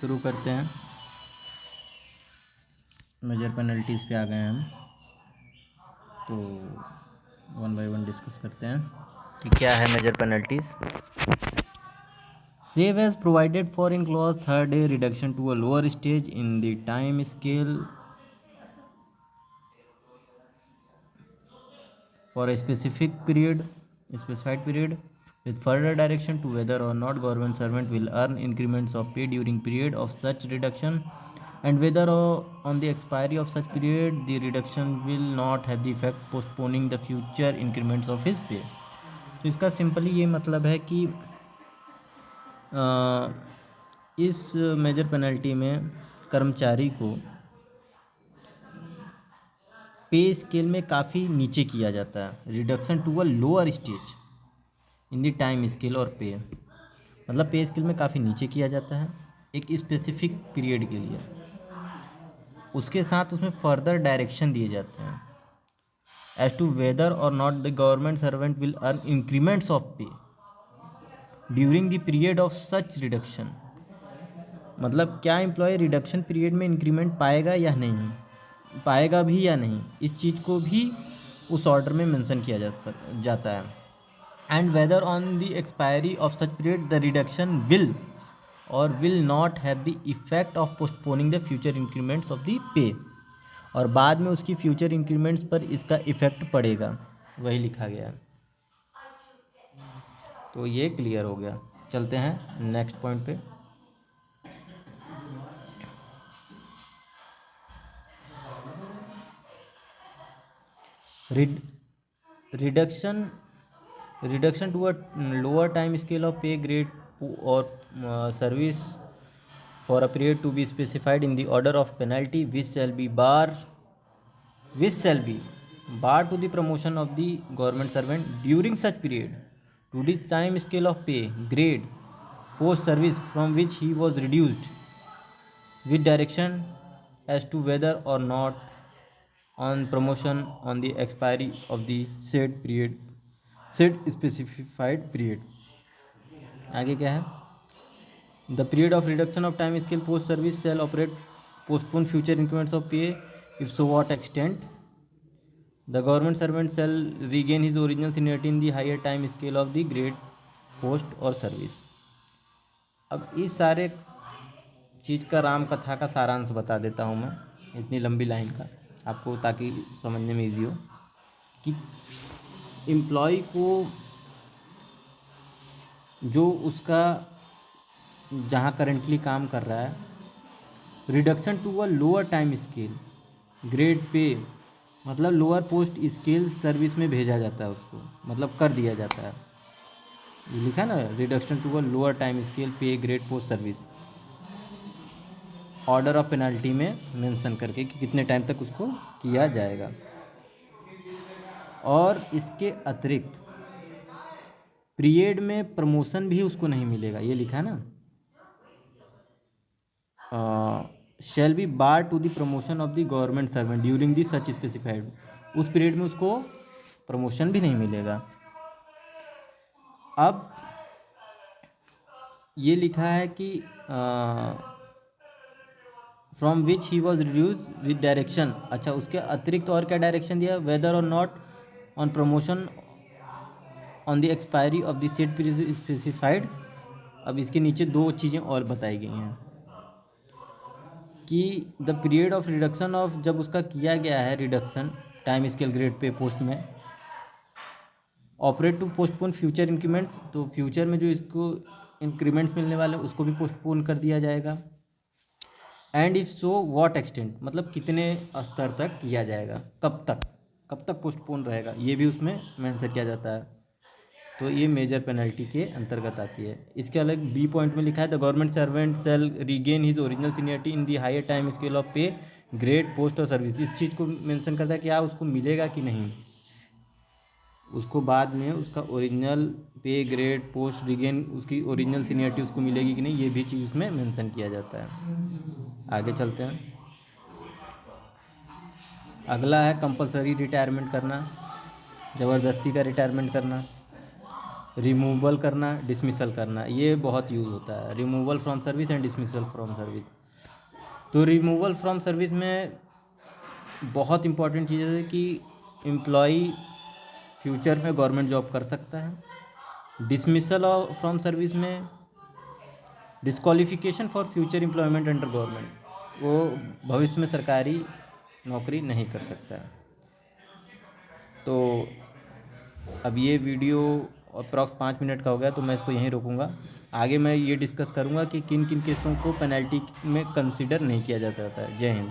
शुरू करते हैं। मेजर पेनल्टीज़ पे आ गए हैं हम, तो वन बाय वन डिस्कस करते हैं कि क्या है major penalties. Save as provided for in clause third a reduction to a lower stage in the time scale for a specified period with further direction to whether or not government servant will earn increments of pay during period of such reduction and whether on the expiry of such period the reduction will not have the effect postponing the future increments of his pay। तो इसका simply ये मतलब है कि इस major penalty में कर्मचारी को पे स्केल में काफ़ी नीचे किया जाता है, reduction to a lower stage in the time scale और पे, मतलब पे स्केल में काफ़ी नीचे किया जाता है एक स्पेसिफिक पीरियड के लिए। उसके साथ उसमें फर्दर डायरेक्शन दिए जाते हैं as to whether or not the government servant will earn increments of pay during the period of such reduction. मतलब क्या एम्प्लॉय रिडक्शन पीरियड में इंक्रीमेंट पाएगा या नहीं, पाएगा भी या नहीं, इस चीज़ को भी उस ऑर्डर में मेंशन किया जाता है। And whether on the expiry of such period the reduction will or will not have the effect of postponing the future increments of the pay, और बाद में उसकी फ्यूचर इंक्रीमेंट्स पर इसका इफेक्ट पड़ेगा, वही लिखा गया है। तो ये क्लियर हो गया। चलते हैं नेक्स्ट पॉइंट पे। Reduction to a lower time scale of pay grade और service for a period to be specified in the order of penalty which shall be bar to the promotion of the government servant during such period to the time scale of pay grade post service from which he was reduced with direction as to whether or not on promotion on the expiry of the said specified period। आगे क्या है? The period of reduction of time scale post service shall operate postpone future increments of pay if so what extent the government servant shall regain his original seniority in the higher time scale of the grade post or service। अब इस सारे चीज़ का राम कथा का सारांश बता देता हूँ मैं इतनी लंबी लाइन का आपको, ताकि समझने में ईजी हो कि एम्प्लॉय को जो उसका जहाँ करेंटली काम कर रहा है reduction to a lower time scale grade pay, मतलब लोअर पोस्ट स्केल सर्विस में भेजा जाता है उसको, मतलब कर दिया जाता है। ये लिखा है ना, reduction to a lower time scale pay grade post service, order of penalty में मेंशन करके कि कितने टाइम तक उसको किया जाएगा। और इसके अतिरिक्त पीरियड में प्रमोशन भी उसको नहीं मिलेगा, ये लिखा है ना, shall be bar to the promotion of the government servant during the such specified, उस पीरियड में उसको प्रमोशन भी नहीं मिलेगा। अब ये लिखा है कि from which he was reduce with direction, अच्छा उसके अतिरिक्त और क्या डायरेक्शन दिया, weather or not on promotion on the expiry of the set period specified. अब इसके नीचे दो चीज़ें और बताई गई हैं कि the period of reduction of, जब उसका किया गया है reduction time scale grade pay post में, operate to postpone future increments, तो फ्यूचर में जो इसको इंक्रीमेंट्स मिलने वाले उसको भी पोस्टपोन कर दिया जाएगा। And if so what extent, मतलब कितने स्तर तक किया जाएगा, कब तक पोस्टपोन रहेगा, ये भी उसमें मेंशन किया जाता है। तो ये मेजर पेनल्टी के अंतर्गत आती है। इसके अलग बी पॉइंट में लिखा है the government servant shall regain his original seniority in the higher time scale of pay grade post और सर्विस। इस चीज़ को मेंशन करता है कि उसको मिलेगा कि नहीं, उसको बाद में उसका ओरिजिनल पे ग्रेड पोस्ट रिगेन, उसकी ओरिजिनल सीनियरिटी उसको मिलेगी कि नहीं, ये भी चीज़ उसमें मेंशन किया जाता है। आगे चलते हैं। अगला है कंपलसरी रिटायरमेंट करना, ज़बरदस्ती का रिटायरमेंट करना। रिमूवल करना, डिसमिसल करना, ये बहुत यूज़ होता है, removal from service and dismissal from service. तो रिमूवल फ्रॉम सर्विस में बहुत इंपॉर्टेंट चीज़ है कि एम्प्लॉई फ्यूचर में गवर्नमेंट जॉब कर सकता है। डिसमिसल फ्रॉम सर्विस में disqualification for future employment under government, वो भविष्य में सरकारी नौकरी नहीं कर सकता है। तो अब ये वीडियो अप्रॉक्स 5 मिनट का हो गया, तो मैं इसको यहीं रोकूंगा। आगे मैं ये डिस्कस करूंगा कि किन किन केसों को पेनल्टी में कंसिडर नहीं किया जाता है। जय हिंद।